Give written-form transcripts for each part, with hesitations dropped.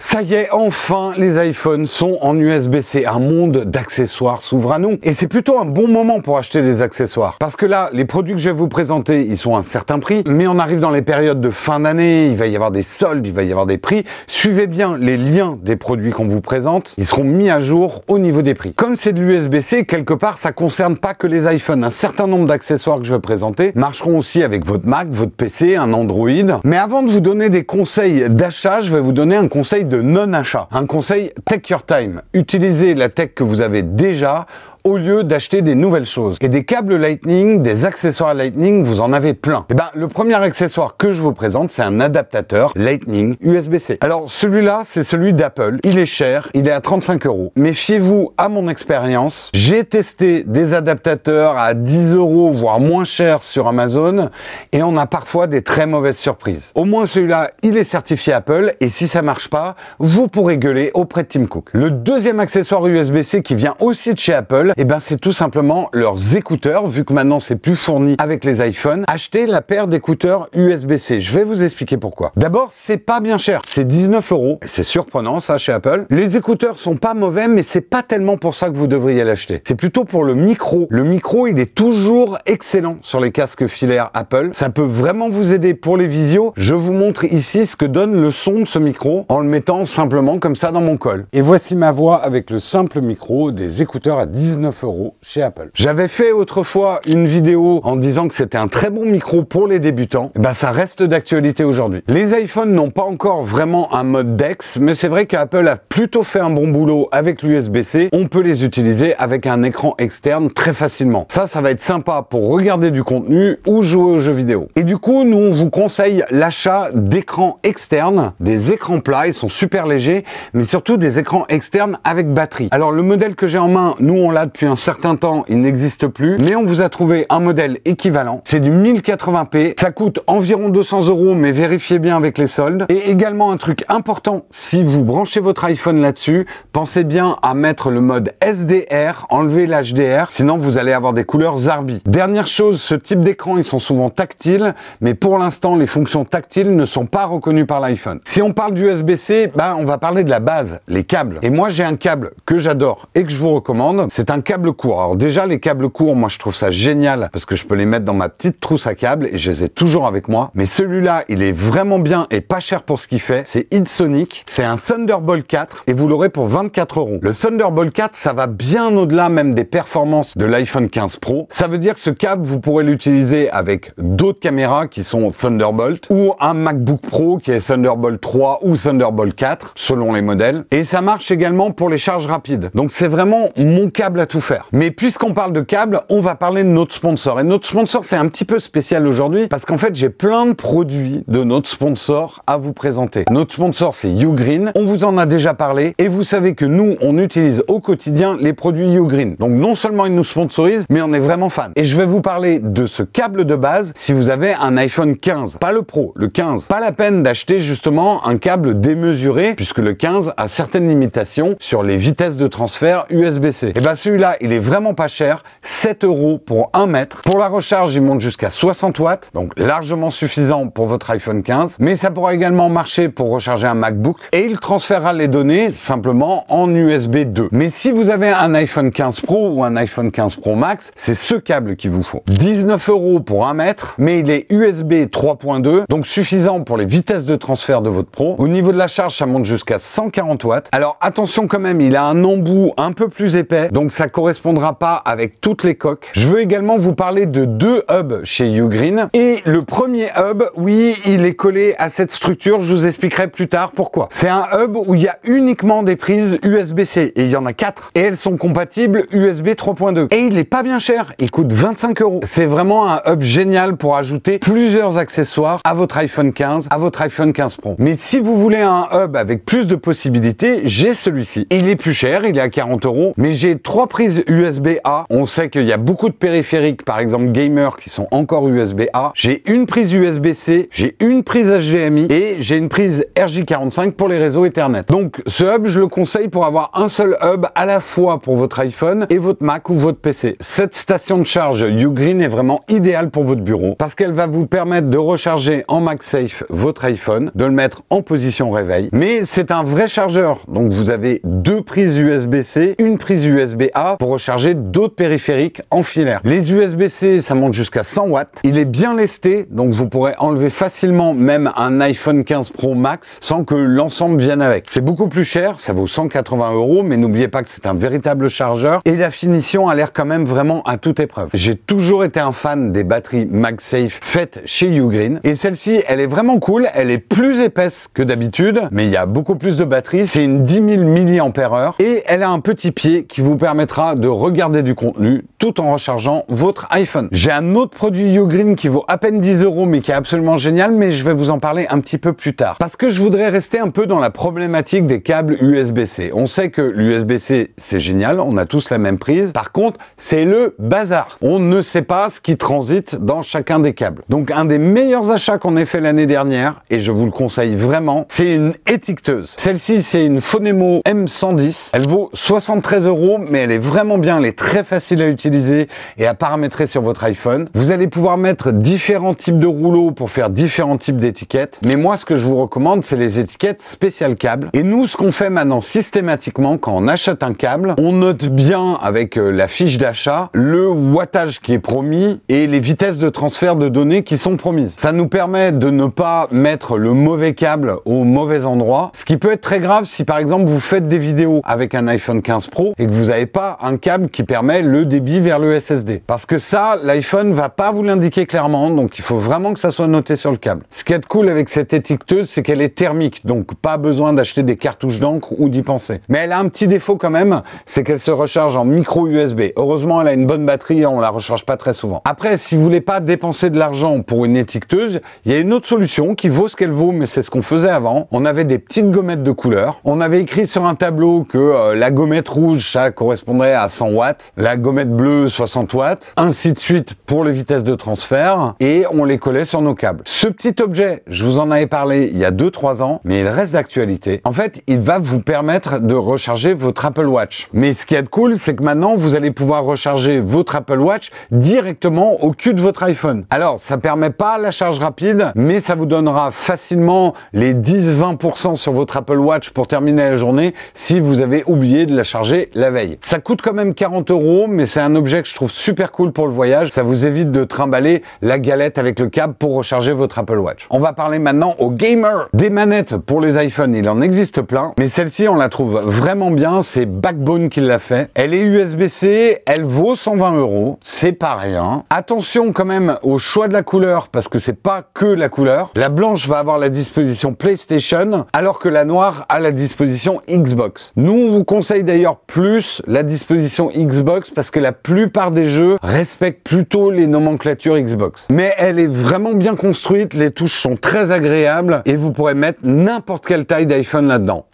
Ça y est, enfin, les iPhones sont en USB-C. Un monde d'accessoires s'ouvre à nous. Et c'est plutôt un bon moment pour acheter des accessoires. Parce que là, les produits que je vais vous présenter, ils sont à un certain prix. Mais on arrive dans les périodes de fin d'année. Il va y avoir des soldes, il va y avoir des prix. Suivez bien les liens des produits qu'on vous présente. Ils seront mis à jour au niveau des prix. Comme c'est de l'USB-C, quelque part, ça concerne pas que les iPhones. Un certain nombre d'accessoires que je vais présenter marcheront aussi avec votre Mac, votre PC, un Android. Mais avant de vous donner des conseils d'achat, je vais vous donner un conseil de non-achat. Un conseil take your time. Utilisez la tech que vous avez déjà au lieu d'acheter des nouvelles choses. Et des câbles Lightning, des accessoires Lightning, vous en avez plein. Et ben, le premier accessoire que je vous présente, c'est un adaptateur Lightning USB-C. Alors, celui-là, c'est celui d'Apple. Il est cher, il est à 35 €. Mais fiez-vous à mon expérience. J'ai testé des adaptateurs à 10 €, voire moins cher sur Amazon, et on a parfois des très mauvaises surprises. Au moins, celui-là, il est certifié Apple, et si ça marche pas, vous pourrez gueuler auprès de Tim Cook. Le deuxième accessoire USB-C qui vient aussi de chez Apple, et ben c'est tout simplement leurs écouteurs, vu que maintenant c'est plus fourni avec les iPhones. Achetez la paire d'écouteurs USB-C. Je vais vous expliquer pourquoi. D'abord, c'est pas bien cher. C'est 19 €. C'est surprenant ça chez Apple. Les écouteurs sont pas mauvais, mais c'est pas tellement pour ça que vous devriez l'acheter. C'est plutôt pour le micro. Le micro, il est toujours excellent sur les casques filaires Apple. Ça peut vraiment vous aider pour les visios. Je vous montre ici ce que donne le son de ce micro en le mettant simplement comme ça dans mon col. Et voici ma voix avec le simple micro des écouteurs à 19 € chez Apple. J'avais fait autrefois une vidéo en disant que c'était un très bon micro pour les débutants. Et ben ça reste d'actualité aujourd'hui. Les iPhones n'ont pas encore vraiment un mode DeX, mais c'est vrai qu'Apple a plutôt fait un bon boulot avec l'USB-C. On peut les utiliser avec un écran externe très facilement. Ça va être sympa pour regarder du contenu ou jouer aux jeux vidéo. Et du coup, nous, on vous conseille l'achat d'écrans externes, des écrans plats. Ils sont super légers, mais surtout des écrans externes avec batterie. Alors, le modèle que j'ai en main, nous, on l'a depuis un certain temps, il n'existe plus, mais on vous a trouvé un modèle équivalent. C'est du 1080p, ça coûte environ 200 €, mais vérifiez bien avec les soldes. Et également un truc important, si vous branchez votre iPhone là-dessus, pensez bien à mettre le mode SDR, enlever l'HDR, sinon vous allez avoir des couleurs Zarbi. Dernière chose, ce type d'écran, ils sont souvent tactiles, mais pour l'instant, les fonctions tactiles ne sont pas reconnues par l'iPhone. Si on parle du USB-C, on va parler de la base, les câbles. Et moi, j'ai un câble que j'adore et que je vous recommande, c'est un câble court. Alors déjà, les câbles courts, moi je trouve ça génial parce que je peux les mettre dans ma petite trousse à câbles et je les ai toujours avec moi. Mais celui-là, il est vraiment bien et pas cher pour ce qu'il fait. C'est Heatsonic, c'est un Thunderbolt 4 et vous l'aurez pour 24 €. Le Thunderbolt 4, ça va bien au-delà même des performances de l'iPhone 15 Pro. Ça veut dire que ce câble, vous pourrez l'utiliser avec d'autres caméras qui sont Thunderbolt ou un MacBook Pro qui est Thunderbolt 3 ou Thunderbolt 4 selon les modèles. Et ça marche également pour les charges rapides. Donc c'est vraiment mon câble à tout faire. Mais puisqu'on parle de câbles, on va parler de notre sponsor. Et notre sponsor, c'est un petit peu spécial aujourd'hui parce qu'en fait, j'ai plein de produits de notre sponsor à vous présenter. Notre sponsor, c'est Ugreen. On vous en a déjà parlé et vous savez que nous, on utilise au quotidien les produits Ugreen. Donc non seulement ils nous sponsorisent, mais on est vraiment fan. Et je vais vous parler de ce câble de base si vous avez un iPhone 15, pas le Pro, le 15. Pas la peine d'acheter justement un câble démesuré puisque le 15 a certaines limitations sur les vitesses de transfert USB-C. Et ben celui-là, il est vraiment pas cher, 7 € pour 1 mètre. Pour la recharge, il monte jusqu'à 60 watts, donc largement suffisant pour votre iPhone 15, mais ça pourra également marcher pour recharger un MacBook et il transférera les données simplement en USB 2. Mais si vous avez un iPhone 15 Pro ou un iPhone 15 Pro Max, c'est ce câble qu'il vous faut. 19 € pour 1 mètre, mais il est USB 3.2, donc suffisant pour les vitesses de transfert de votre Pro. Au niveau de la charge, ça monte jusqu'à 140 watts. Alors attention quand même, il a un embout un peu plus épais, donc ça correspondra pas avec toutes les coques. Je veux également vous parler de 2 hubs chez Ugreen. Et le premier hub, oui, il est collé à cette structure. Je vous expliquerai plus tard pourquoi. C'est un hub où il y a uniquement des prises USB-C et il y en a 4. Et elles sont compatibles USB 3.2. Et il est pas bien cher. Il coûte 25 €. C'est vraiment un hub génial pour ajouter plusieurs accessoires à votre iPhone 15, à votre iPhone 15 Pro. Mais si vous voulez un hub avec plus de possibilités, j'ai celui-ci. Il est plus cher, il est à 40 €, mais j'ai 3 prises USB-A. On sait qu'il y a beaucoup de périphériques, par exemple gamer, qui sont encore USB-A. J'ai une prise USB-C, j'ai une prise HDMI et j'ai une prise RJ45 pour les réseaux Ethernet. Donc ce hub, je le conseille pour avoir un seul hub à la fois pour votre iPhone et votre Mac ou votre PC. Cette station de charge Ugreen est vraiment idéale pour votre bureau parce qu'elle va vous permettre de recharger en MagSafe votre iPhone, de le mettre en position réveil. Mais c'est un vrai chargeur, donc vous avez deux prises USB-C, une prise USB-A pour recharger d'autres périphériques en filaire. Les USB-C, ça monte jusqu'à 100 watts. Il est bien lesté, donc vous pourrez enlever facilement même un iPhone 15 Pro Max sans que l'ensemble vienne avec. C'est beaucoup plus cher, ça vaut 180 €, mais n'oubliez pas que c'est un véritable chargeur et la finition a l'air quand même vraiment à toute épreuve. J'ai toujours été un fan des batteries MagSafe faites chez Ugreen et celle-ci, elle est vraiment cool, elle est plus épaisse que d'habitude, mais il y a beaucoup plus de batterie, c'est une 10 000 mAh et elle a un petit pied qui vous permettra de regarder du contenu tout en rechargeant votre iPhone. J'ai un autre produit Ugreen qui vaut à peine 10 € mais qui est absolument génial, mais je vais vous en parler un petit peu plus tard. Parce que je voudrais rester un peu dans la problématique des câbles USB-C. On sait que l'USB-C c'est génial, on a tous la même prise. Par contre, c'est le bazar. On ne sait pas ce qui transite dans chacun des câbles. Donc un des meilleurs achats qu'on ait fait l'année dernière, et je vous le conseille vraiment, c'est une étiqueteuse. Celle-ci c'est une Phonemo M110. Elle vaut 73 €, mais elle est vraiment bien, elle est très facile à utiliser et à paramétrer sur votre iPhone. Vous allez pouvoir mettre différents types de rouleaux pour faire différents types d'étiquettes. Mais moi, ce que je vous recommande, c'est les étiquettes spéciales câbles. Et nous, ce qu'on fait maintenant systématiquement, quand on achète un câble, on note bien avec la fiche d'achat le wattage qui est promis et les vitesses de transfert de données qui sont promises. Ça nous permet de ne pas mettre le mauvais câble au mauvais endroit, ce qui peut être très grave si par exemple vous faites des vidéos avec un iPhone 15 Pro et que vous n'avez pas un câble qui permet le débit vers le SSD. Parce que ça, l'iPhone va pas vous l'indiquer clairement, donc il faut vraiment que ça soit noté sur le câble. Ce qui est cool avec cette étiqueteuse, c'est qu'elle est thermique, donc pas besoin d'acheter des cartouches d'encre ou d'y penser. Mais elle a un petit défaut quand même, c'est qu'elle se recharge en micro USB. Heureusement, elle a une bonne batterie, on la recharge pas très souvent. Après, si vous voulez pas dépenser de l'argent pour une étiqueteuse, il y a une autre solution qui vaut ce qu'elle vaut, mais c'est ce qu'on faisait avant. On avait des petites gommettes de couleur. On avait écrit sur un tableau que la gommette rouge, ça correspondrait à 100 watts, la gommette bleue 60 watts, ainsi de suite pour les vitesses de transfert, et on les collait sur nos câbles. Ce petit objet, je vous en avais parlé il y a 2-3 ans, mais il reste d'actualité. En fait, il va vous permettre de recharger votre Apple Watch. Mais ce qui est cool, c'est que maintenant, vous allez pouvoir recharger votre Apple Watch directement au cul de votre iPhone. Alors, ça permet pas la charge rapide, mais ça vous donnera facilement les 10-20% sur votre Apple Watch pour terminer la journée si vous avez oublié de la charger la veille. Ça coûte quand même 40 €, mais c'est un objet que je trouve super cool pour le voyage. Ça vous évite de trimballer la galette avec le câble pour recharger votre Apple Watch. On va parler maintenant aux gamers. Des manettes pour les iPhones, il en existe plein, mais celle-ci, on la trouve vraiment bien. C'est Backbone qui l'a fait. Elle est USB-C, elle vaut 120 €. C'est pas rien. Attention quand même au choix de la couleur, parce que c'est pas que la couleur. La blanche va avoir la disposition PlayStation, alors que la noire a la disposition Xbox. Nous, on vous conseille d'ailleurs plus la disposition Xbox parce que la plupart des jeux respectent plutôt les nomenclatures Xbox. Mais elle est vraiment bien construite, les touches sont très agréables et vous pourrez mettre n'importe quelle taille d'iPhone là-dedans.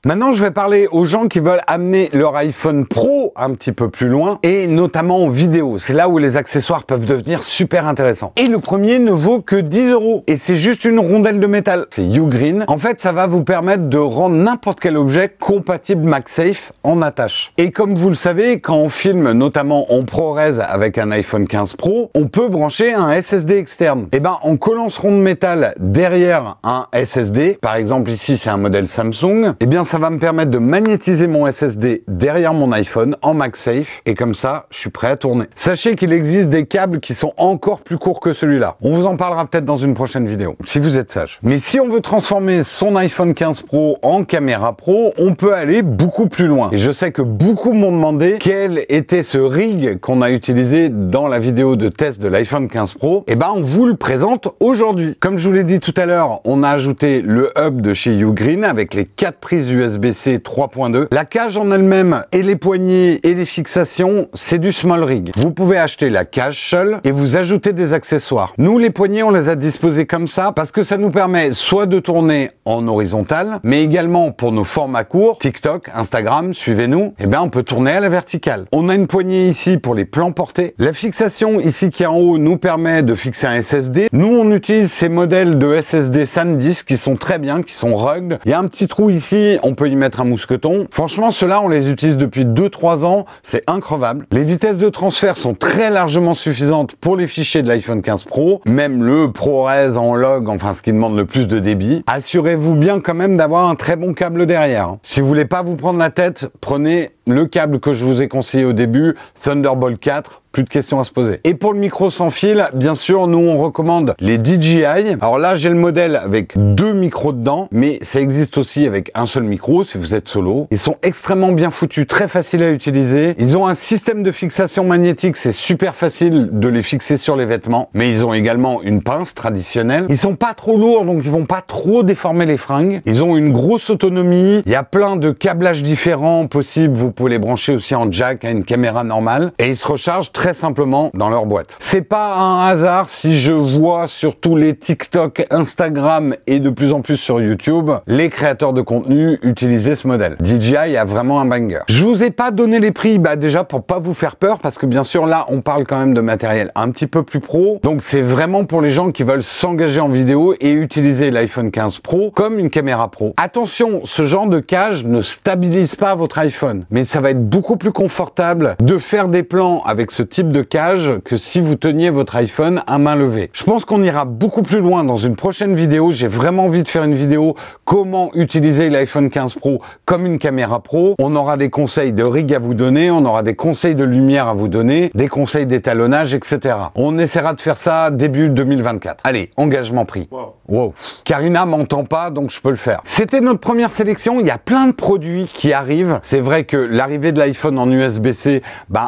Maintenant, je vais parler aux gens qui veulent amener leur iPhone Pro un petit peu plus loin, et notamment en vidéo. C'est là où les accessoires peuvent devenir super intéressants. Et le premier ne vaut que 10 €. Et c'est juste une rondelle de métal. C'est Ugreen. En fait, ça va vous permettre de rendre n'importe quel objet compatible MagSafe en attache. Et comme vous le savez, quand on filme notamment en ProRes avec un iPhone 15 Pro, on peut brancher un SSD externe. Et ben, en collant ce rond de métal derrière un SSD, par exemple ici c'est un modèle Samsung, et bien ça va me permettre de magnétiser mon SSD derrière mon iPhone en MagSafe, et comme ça, je suis prêt à tourner. Sachez qu'il existe des câbles qui sont encore plus courts que celui-là. On vous en parlera peut-être dans une prochaine vidéo, si vous êtes sage. Mais si on veut transformer son iPhone 15 Pro en caméra pro, on peut aller beaucoup plus loin. Et je sais que beaucoup m'ont demandé quel était ce rig qu'on a utilisé dans la vidéo de test de l'iPhone 15 Pro. Et ben, on vous le présente aujourd'hui. Comme je vous l'ai dit tout à l'heure, on a ajouté le hub de chez Ugreen avec les 4 prises USB-C 3.2. La cage en elle-même et les poignées et les fixations, c'est du small rig. Vous pouvez acheter la cage seule et vous ajouter des accessoires. Nous, les poignées, on les a disposés comme ça parce que ça nous permet soit de tourner en horizontal, mais également pour nos formats courts, TikTok, Instagram, suivez-nous, eh bien on peut tourner à la verticale. On a une poignée ici pour les plans portés. La fixation ici qui est en haut nous permet de fixer un SSD. Nous, on utilise ces modèles de SSD SanDisk qui sont très bien, qui sont rugged. Il y a un petit trou ici, on peut y mettre un mousqueton. Franchement, ceux-là, on les utilise depuis 2-3 ans, c'est increvable. Les vitesses de transfert sont très largement suffisantes pour les fichiers de l'iPhone 15 Pro, même le ProRes en log, enfin ce qui demande le plus de débit. Assurez-vous bien quand même d'avoir un très bon câble derrière. Si vous voulez pas vous prendre la tête, prenez le câble que je vous ai conseillé au début, Thunderbolt 4, plus de questions à se poser. Et pour le micro sans fil, bien sûr, nous on recommande les DJI. Alors là, j'ai le modèle avec 2 micros dedans, mais ça existe aussi avec un seul micro si vous êtes solo. Ils sont extrêmement bien foutus, très faciles à utiliser. Ils ont un système de fixation magnétique, c'est super facile de les fixer sur les vêtements, mais ils ont également une pince traditionnelle. Ils sont pas trop lourds, donc ils vont pas trop déformer les fringues. Ils ont une grosse autonomie. Il y a plein de câblages différents possibles. Vous pouvez les brancher aussi en jack à une caméra normale et ils se rechargent très simplement dans leur boîte. C'est pas un hasard si je vois sur tous les TikTok, Instagram et de plus en plus sur YouTube, les créateurs de contenu utiliser ce modèle. DJI a vraiment un banger. Je vous ai pas donné les prix, déjà pour pas vous faire peur, parce que bien sûr là on parle quand même de matériel un petit peu plus pro, donc c'est vraiment pour les gens qui veulent s'engager en vidéo et utiliser l'iPhone 15 Pro comme une caméra pro. Attention, ce genre de cage ne stabilise pas votre iPhone, mais ça va être beaucoup plus confortable de faire des plans avec ce type de cage que si vous teniez votre iPhone à main levée. Je pense qu'on ira beaucoup plus loin dans une prochaine vidéo. J'ai vraiment envie de faire une vidéo comment utiliser l'iPhone 15 Pro comme une caméra pro. On aura des conseils de rig à vous donner, on aura des conseils de lumière à vous donner, des conseils d'étalonnage, etc. On essaiera de faire ça début 2024. Allez, engagement pris. Wow. Karina m'entend pas, donc je peux le faire. C'était notre première sélection. Il y a plein de produits qui arrivent. C'est vrai que l'arrivée de l'iPhone en USB-C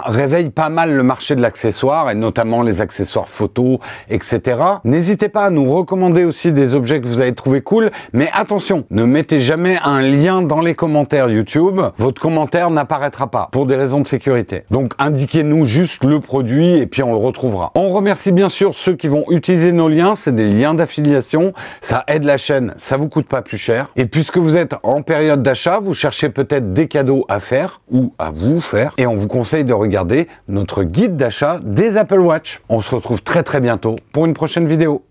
réveille pas mal le marché de l'accessoire, et notamment les accessoires photos, etc. N'hésitez pas à nous recommander aussi des objets que vous avez trouvé cool, mais attention, ne mettez jamais un lien dans les commentaires YouTube. Votre commentaire n'apparaîtra pas, pour des raisons de sécurité. Donc indiquez-nous juste le produit, et puis on le retrouvera. On remercie bien sûr ceux qui vont utiliser nos liens, c'est des liens d'affiliation. Ça aide la chaîne, ça vous coûte pas plus cher. Et puisque vous êtes en période d'achat, vous cherchez peut-être des cadeaux à faire ou à vous faire. Et on vous conseille de regarder notre guide d'achat des Apple Watch. On se retrouve très bientôt pour une prochaine vidéo.